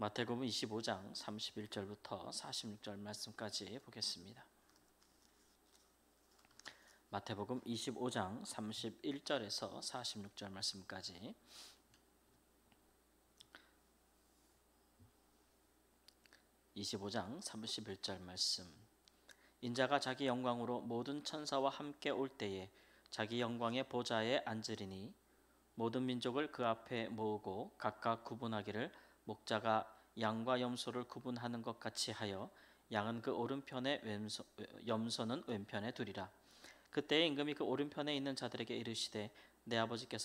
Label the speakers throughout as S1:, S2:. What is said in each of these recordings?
S1: 마태복음 25장 31절부터 46절 말씀까지 보겠습니다. 마태복음 25장 31절에서 46절 말씀까지. (25장 31절) 말씀. 인자가 자기 영광으로 모든 천사와 함께 올 때에 자기 영광의 보좌에 앉으리니 모든 민족을 그 앞에 모으고 각각 구분하기를 목자가 양과 염소를 구분하는 것 같이 하여 양은 그 오른편에 염소는 왼편에 두리라. 그때에 임금이 그 오른편에 있는 자들에게 이르시되 내 아버지께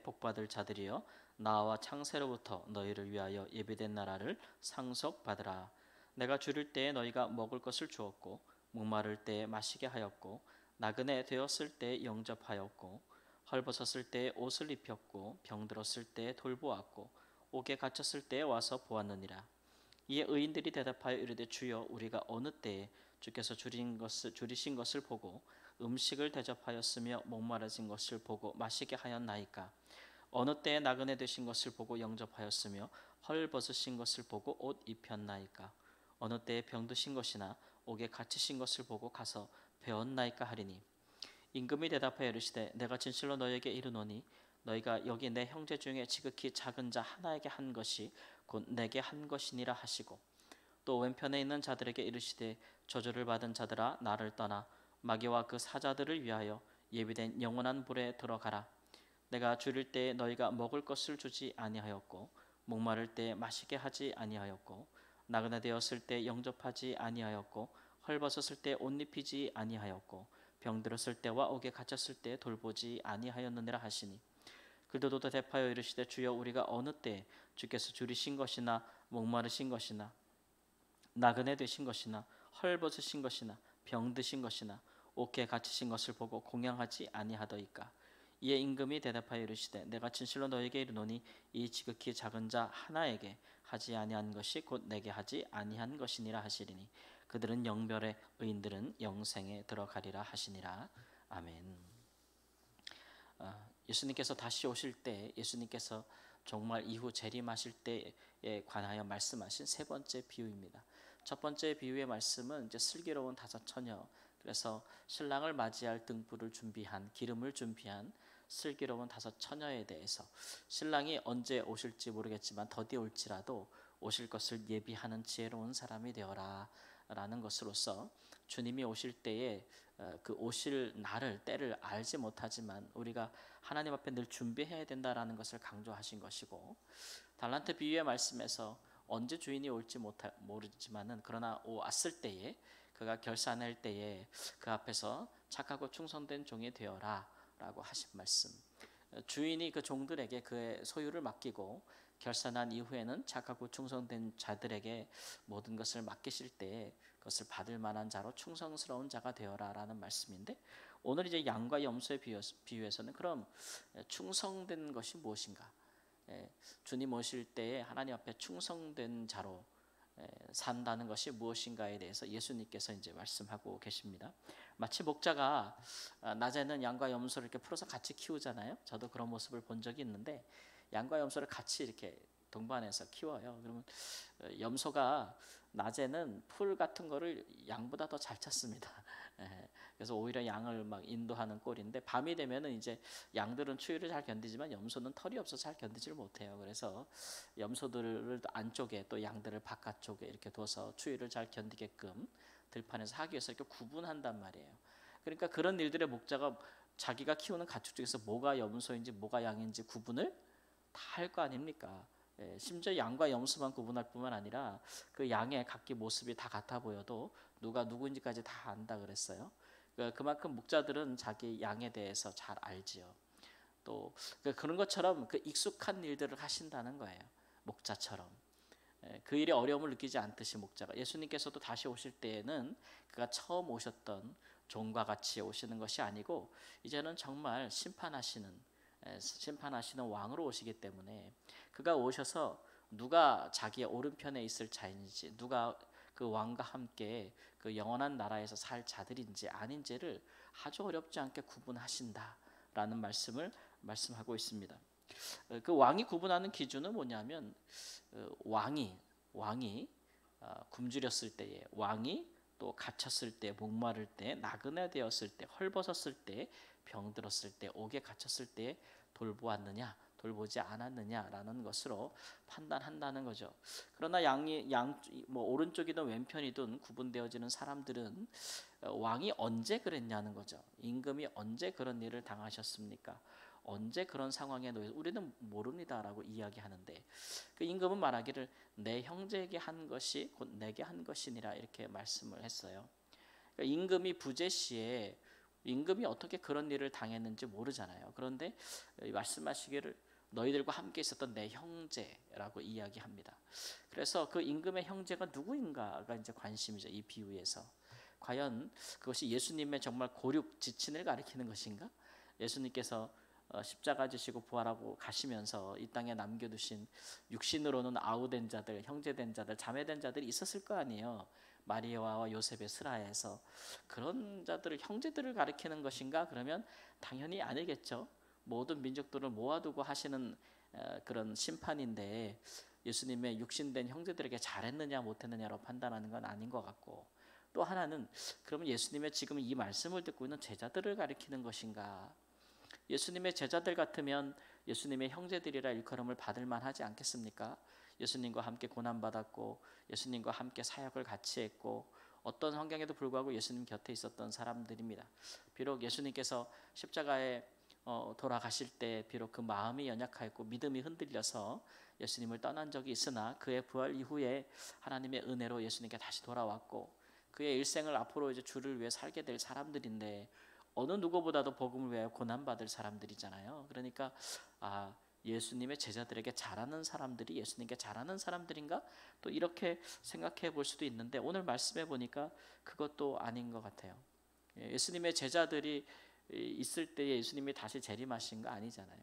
S1: 복받을 자들이여 나와 창세로부터 너희를 위하여 예비된 나라를 상속받으라. 내가 줄일 때에 너희가 먹을 것을 주었고 목마를 때에 마시게 하였고 나그네 되었을 때에 영접하였고 헐벗었을 때에 옷을 입혔고 병들었을 때에 돌보았고 옥에 갇혔을 때에 와서 보았느니라. 이에 의인들이 대답하여 이르되 주여 우리가 어느 때에 주께서 줄이신 것을 보고 음식을 대접하였으며 목마르신 것을 보고 마시게 하였나이까? 어느 때에 나그네 되신 것을 보고 영접하였으며 헐벗으신 것을 보고 옷 입혔나이까? 어느 때에 병드신 것이나 옥에 갇히신 것을 보고 가서 배웠나이까 하리니 임금이 대답하여 이르시되 내가 진실로 너희에게 이르노니 너희가 여기 내 형제 중에 지극히 작은 자 하나에게 한 것이 곧 내게 한 것이니라 하시고 또 왼편에 있는 자들에게 이르시되 저주를 받은 자들아 나를 떠나 마귀와 그 사자들을 위하여 예비된 영원한 불에 들어가라. 내가 줄일 때에 너희가 먹을 것을 주지 아니하였고 목마를 때에 마시게 하지 아니하였고 나그네 되었을 때 영접하지 아니하였고 헐벗었을 때 옷 입히지 아니하였고 병들었을 때와 옥에 갇혔을 때 돌보지 아니하였느니라 하시니 그들도 대답하여 이르시되 주여 우리가 어느 때에 주께서 줄이신 것이나 목마르신 것이나 나그네 되신 것이나 헐벗으신 것이나 병드신 것이나 옥에 갇히신 것을 보고 공양하지 아니하더이까? 이에 임금이 대답하여 이르시되 내가 진실로 너에게 이르노니 이 지극히 작은 자 하나에게 하지 아니한 것이 곧 내게 하지 아니한 것이니라 하시리니 그들은 영별에 의인들은 영생에 들어가리라 하시니라. 아멘. 예수님께서 다시 오실 때 예수님께서 정말 이후 재림하실 때에 관하여 말씀하신 세 번째 비유입니다. 첫 번째 비유의 말씀은 이제 슬기로운 다섯 처녀, 그래서 신랑을 맞이할 등불을 준비한 기름을 준비한 슬기로운 다섯 처녀에 대해서 신랑이 언제 오실지 모르겠지만 더디 올지라도 오실 것을 예비하는 지혜로운 사람이 되어라 라는 것으로서 주님이 오실 때에 그 오실 날을 때를 알지 못하지만 우리가 하나님 앞에 늘 준비해야 된다라는 것을 강조하신 것이고, 달란트 비유의 말씀에서 언제 주인이 올지 모르지만은 그러나 왔을 때에 그가 결산할 때에 그 앞에서 착하고 충성된 종이 되어라 라고 하신 말씀, 주인이 그 종들에게 그의 소유를 맡기고 결산한 이후에는 착하고 충성된 자들에게 모든 것을 맡기실 때 그것을 받을 만한 자로 충성스러운 자가 되어라 라는 말씀인데, 오늘 이제 양과 염소의 비유에서는 그럼 충성된 것이 무엇인가? 주님 오실 때에 하나님 앞에 충성된 자로 산다는 것이 무엇인가에 대해서 예수님께서 이제 말씀하고 계십니다. 마치 목자가 낮에는 양과 염소를 이렇게 풀어서 같이 키우잖아요. 저도 그런 모습을 본 적이 있는데 양과 염소를 같이 이렇게 동반해서 키워요. 그러면 염소가 낮에는 풀 같은 거를 양보다 더 잘 찾습니다. 그래서 오히려 양을 막 인도하는 꼴인데 밤이 되면은 이제 양들은 추위를 잘 견디지만 염소는 털이 없어서 잘 견디질 못해요. 그래서 염소들을 안쪽에 또 양들을 바깥쪽에 이렇게 둬서 추위를 잘 견디게끔 들판에서 하기 위해서 이렇게 구분한단 말이에요. 그러니까 그런 일들의 목자가 자기가 키우는 가축 중에서 뭐가 염소인지 뭐가 양인지 구분을 다 할 거 아닙니까? 심지어 양과 염소만 구분할 뿐만 아니라 그 양의 각기 모습이 다 같아 보여도 누가 누구인지까지 다 안다 그랬어요. 그만큼 목자들은 자기 양에 대해서 잘 알지요. 또 그런 것처럼 그 익숙한 일들을 하신다는 거예요. 목자처럼. 그 일에 어려움을 느끼지 않듯이 목자가, 예수님께서도 다시 오실 때에는 그가 처음 오셨던 종과 같이 오시는 것이 아니고 이제는 정말 심판하시는 왕으로 오시기 때문에 그가 오셔서 누가 자기의 오른편에 있을 자인지, 누가 그 왕과 함께 그 영원한 나라에서 살 자들인지 아닌지를 아주 어렵지 않게 구분하신다라는 말씀을 말씀하고 있습니다. 그 왕이 구분하는 기준은 뭐냐면 왕이 굶주렸을 때에, 왕이 또 갇혔을 때, 목마를 때, 나그네 되었을 때, 헐벗었을 때, 병들었을 때, 옥에 갇혔을 때 돌보았느냐, 돌보지 않았느냐라는 것으로 판단한다는 거죠. 그러나 뭐 오른쪽이든 왼편이든 구분되어지는 사람들은 왕이 언제 그랬냐는 거죠. 임금이 언제 그런 일을 당하셨습니까? 언제 그런 상황에 놓여 우리는 모릅니다라고 이야기하는데, 그 임금은 말하기를 내 형제에게 한 것이 곧 내게 한 것이니라 이렇게 말씀을 했어요. 그러니까 임금이 부재 시에 임금이 어떻게 그런 일을 당했는지 모르잖아요. 그런데 말씀하시기를 너희들과 함께 있었던 내 형제라고 이야기합니다. 그래서 그 임금의 형제가 누구인가가 이제 관심이죠. 이 비유에서 과연 그것이 예수님의 정말 고륙 지친을 가리키는 것인가? 예수님께서 십자가 지시고 부활하고 가시면서 이 땅에 남겨두신 육신으로는 아우된 자들, 형제된 자들, 자매된 자들이 있었을 거 아니에요. 마리아와 요셉의 슬하에서 그런 자들을, 형제들을 가리키는 것인가? 그러면 당연히 아니겠죠. 모든 민족들을 모아두고 하시는 그런 심판인데 예수님의 육신된 형제들에게 잘했느냐 못했느냐로 판단하는 건 아닌 것 같고, 또 하나는 그러면 예수님의 지금 이 말씀을 듣고 있는 제자들을 가리키는 것인가? 예수님의 제자들 같으면 예수님의 형제들이라 일컬음을 받을 만하지 않겠습니까? 예수님과 함께 고난받았고 예수님과 함께 사역을 같이 했고 어떤 환경에도 불구하고 예수님 곁에 있었던 사람들입니다. 비록 예수님께서 십자가에 돌아가실 때 비록 그 마음이 연약하였고 믿음이 흔들려서 예수님을 떠난 적이 있으나 그의 부활 이후에 하나님의 은혜로 예수님께 다시 돌아왔고 그의 일생을 앞으로 이제 주를 위해 살게 될 사람들인데 어느 누구보다도 복음을 위하여 고난받을 사람들이잖아요. 그러니까 예수님의 제자들에게 잘하는 사람들이 예수님께 잘하는 사람들인가? 또 이렇게 생각해 볼 수도 있는데 오늘 말씀해 보니까 그것도 아닌 것 같아요. 예수님의 제자들이 있을 때에 예수님이 다시 재림하신 거 아니잖아요.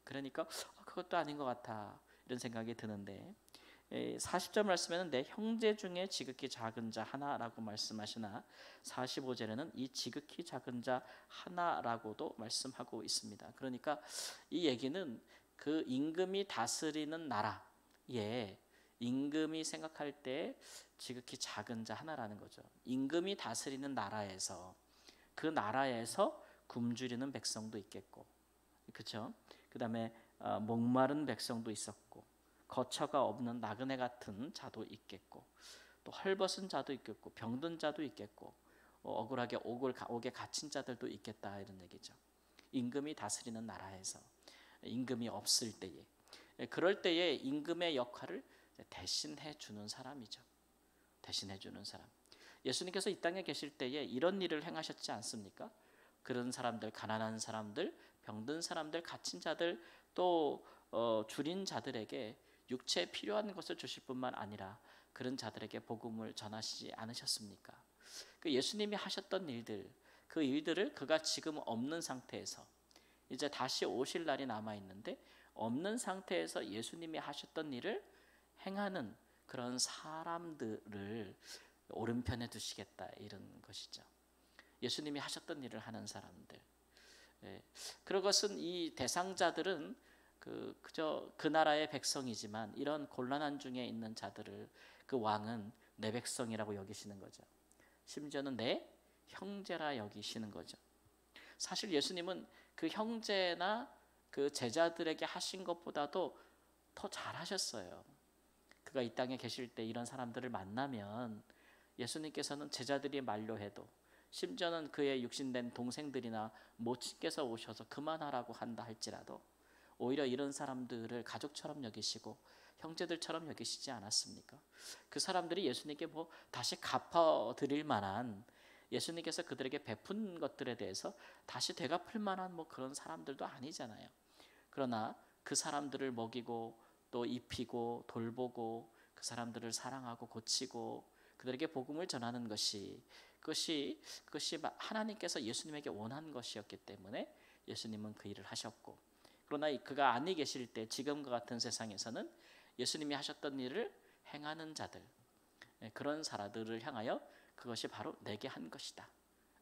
S1: 그러니까 그것도 아닌 것 같아 이런 생각이 드는데 40절 말씀에는 내 형제 중에 지극히 작은 자 하나라고 말씀하시나 45절에는 이 지극히 작은 자 하나라고도 말씀하고 있습니다. 그러니까 이 얘기는 그 임금이 다스리는 나라에 임금이 생각할 때 지극히 작은 자 하나라는 거죠. 임금이 다스리는 나라에서 그 나라에서 굶주리는 백성도 있겠고, 그렇죠? 그다음에 목마른 백성도 있었고, 거처가 없는 나그네 같은 자도 있겠고, 또 헐벗은 자도 있겠고, 병든 자도 있겠고, 억울하게 옥에 갇힌 자들도 있겠다 이런 얘기죠. 임금이 다스리는 나라에서 임금이 없을 때에, 그럴 때에 임금의 역할을 대신해 주는 사람이죠. 대신해 주는 사람. 예수님께서 이 땅에 계실 때에 이런 일을 행하셨지 않습니까? 그런 사람들, 가난한 사람들, 병든 사람들, 갇힌 자들, 또 줄인 자들에게 육체에 필요한 것을 주실 뿐만 아니라 그런 자들에게 복음을 전하시지 않으셨습니까? 그 예수님이 하셨던 일들, 그 일들을 그가 지금 없는 상태에서 이제 다시 오실 날이 남아 있는데 없는 상태에서 예수님이 하셨던 일을 행하는 그런 사람들을 오른편에 두시겠다 이런 것이죠. 예수님이 하셨던 일을 하는 사람들. 그것은 이 대상자들은 그저 그 나라의 백성이지만 이런 곤란한 중에 있는 자들을 그 왕은 내 백성이라고 여기시는 거죠. 심지어는 내 형제라 여기시는 거죠. 사실 예수님은 그 형제나 그 제자들에게 하신 것보다도 더 잘하셨어요. 그가 이 땅에 계실 때 이런 사람들을 만나면 예수님께서는 제자들이 만류해도 심지어는 그의 육신된 동생들이나 모친께서 오셔서 그만하라고 한다 할지라도 오히려 이런 사람들을 가족처럼 여기시고 형제들처럼 여기시지 않았습니까? 그 사람들이 예수님께 뭐 다시 갚아드릴 만한, 예수님께서 그들에게 베푼 것들에 대해서 다시 되갚을 만한 뭐 그런 사람들도 아니잖아요. 그러나 그 사람들을 먹이고 또 입히고 돌보고 그 사람들을 사랑하고 고치고 그들에게 복음을 전하는 그것이 하나님께서 예수님에게 원한 것이었기 때문에 예수님은 그 일을 하셨고, 그러나 그가 아니 계실 때 지금과 같은 세상에서는 예수님이 하셨던 일을 행하는 자들, 그런 사람들을 향하여 그것이 바로 내게 한 것이다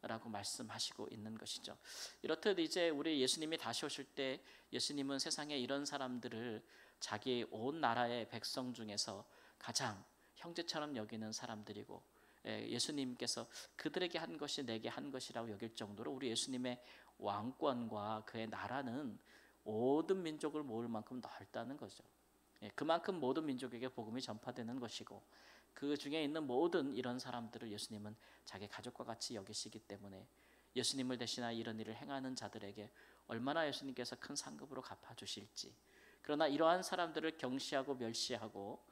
S1: 라고 말씀하시고 있는 것이죠. 이렇듯 이제 우리 예수님이 다시 오실 때 예수님은 세상에 이런 사람들을 자기 온 나라의 백성 중에서 가장 형제처럼 여기는 사람들이고, 예수님께서 그들에게 한 것이 내게 한 것이라고 여길 정도로 우리 예수님의 왕권과 그의 나라는 모든 민족을 모을 만큼 넓다는 거죠. 그만큼 모든 민족에게 복음이 전파되는 것이고, 그 중에 있는 모든 이런 사람들을 예수님은 자기 가족과 같이 여기시기 때문에 예수님을 대신하여 이런 일을 행하는 자들에게 얼마나 예수님께서 큰 상급으로 갚아주실지. 그러나 이러한 사람들을 경시하고 멸시하고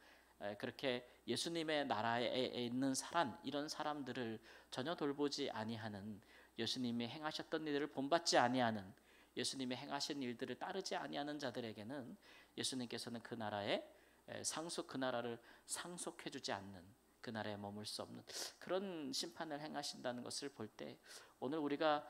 S1: 그렇게 예수님의 나라에 있는 이런 사람들을 전혀 돌보지 아니하는, 예수님이 행하셨던 일들을 본받지 아니하는, 예수님이 행하신 일들을 따르지 아니하는 자들에게는 예수님께서는 그 나라를 상속해주지 않는, 그 나라에 머물 수 없는 그런 심판을 행하신다는 것을 볼 때, 오늘 우리가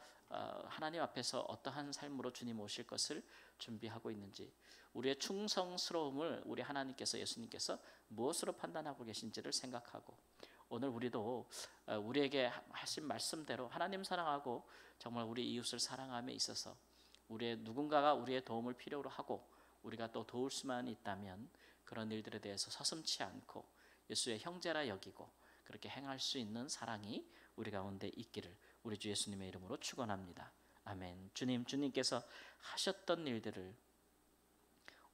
S1: 하나님 앞에서 어떠한 삶으로 주님 오실 것을 준비하고 있는지, 우리의 충성스러움을 우리 하나님께서, 예수님께서 무엇으로 판단하고 계신지를 생각하고, 오늘 우리도 우리에게 하신 말씀대로 하나님 사랑하고 정말 우리 이웃을 사랑함에 있어서 누군가가 우리의 도움을 필요로 하고 우리가 또 도울 수만 있다면 그런 일들에 대해서 서슴지 않고 예수의 형제라 여기고 그렇게 행할 수 있는 사랑이 우리 가운데 있기를 우리 주 예수님의 이름으로 축원합니다. 아멘. 주님께서 하셨던 일들을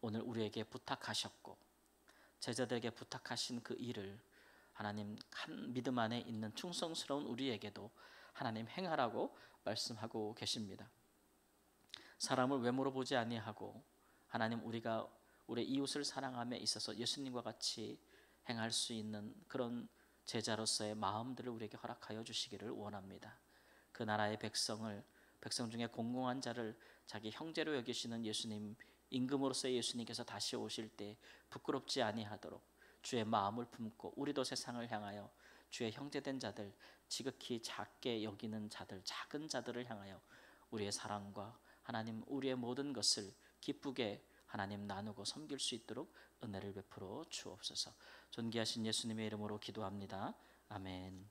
S1: 오늘 우리에게 부탁하셨고, 제자들에게 부탁하신 그 일을 하나님 한 믿음 안에 있는 충성스러운 우리에게도 하나님 행하라고 말씀하고 계십니다. 사람을 외모로 보지 아니하고 하나님 우리가 우리 이웃을 사랑함에 있어서 예수님과 같이 행할 수 있는 그런 제자로서의 마음들을 우리에게 허락하여 주시기를 원합니다. 그 나라의 백성 중에 공공한 자를 자기 형제로 여기시는 예수님, 임금으로서의 예수님께서 다시 오실 때 부끄럽지 아니하도록 주의 마음을 품고 우리도 세상을 향하여 주의 형제된 자들, 지극히 작게 여기는 자들, 작은 자들을 향하여 우리의 사랑과 하나님 우리의 모든 것을 기쁘게 하나님 나누고 섬길 수 있도록 은혜를 베풀어 주옵소서. 존귀하신 예수님의 이름으로 기도합니다. 아멘.